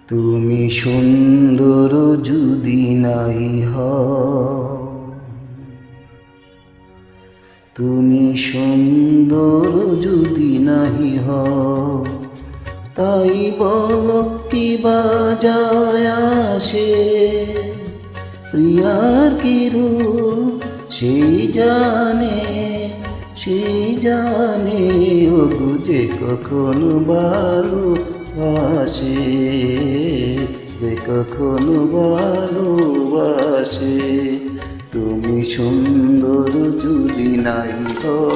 তুমি সুন্দর যদি নাই হও, তুমি সুন্দর যদি নাহি হও, তাই বল কি বা যায় আসে। প্রিয়ার কি রূপ সেই জানে, সেই জানে ও যে কখনো ভালোবাসে, যে কখনো ভালোবাসে। তুমি সুন্দর যদি নাই হও,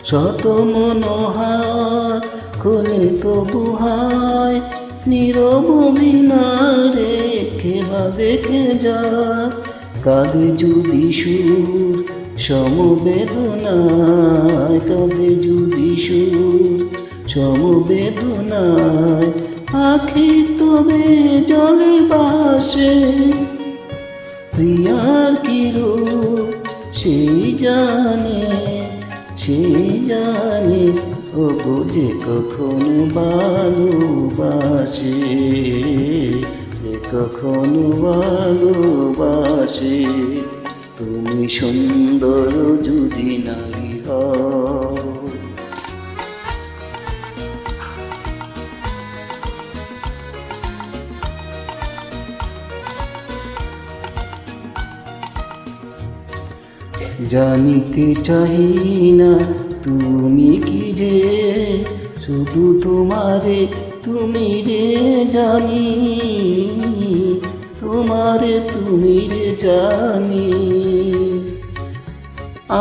শত মনোহার খোলে তবু হায়, নীরব মিনারে খেলা দেখে যায়। কাঁদে যদি সুর সমবেদনায়, কাঁদে যদি সুর সমবেদনায়, আখি তবে জলে ভাসে। প্রিয়ার কি রূপ সেই জানে, সেই জানে ও যে কখনো ভালোবাসে, যে কখনো ভালোবাসে। তুমি সুন্দর যদি নাই হও, জানিতে চাই না তুমি কি যে, শুধু তোমারে তুমি রে জানি, তোমারে তুমি রে জানি।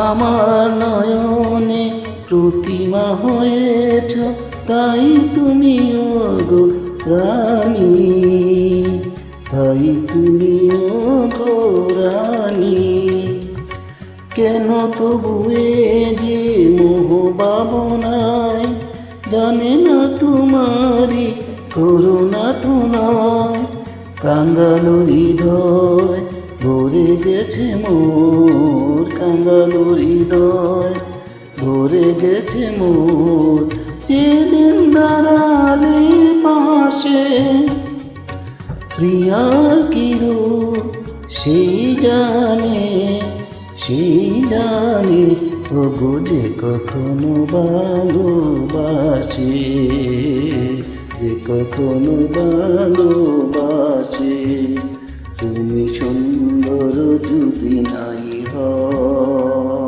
আমার নয়নে প্রতিমা হয়েছ, তাই তুমি গো রানী, তাই তুমি গো রানী। কেন তবু যে মোহ ভাবনায়, জানে না তোমারি করুণা তোমায়। কাঙ্গাল হৃদয় ভরে গেছে মোর, কাঙ্গাল হৃদয় ভরে গেছে মোর। যেদিন দাঁড়ালে পাশে, প্রিয়ার কি রূপ সেই জানে, সেই জানে ও যে কখনো ভালোবাসে, যে কখনো ভালোবাসে। তুমি সুন্দর যদি নাই হও।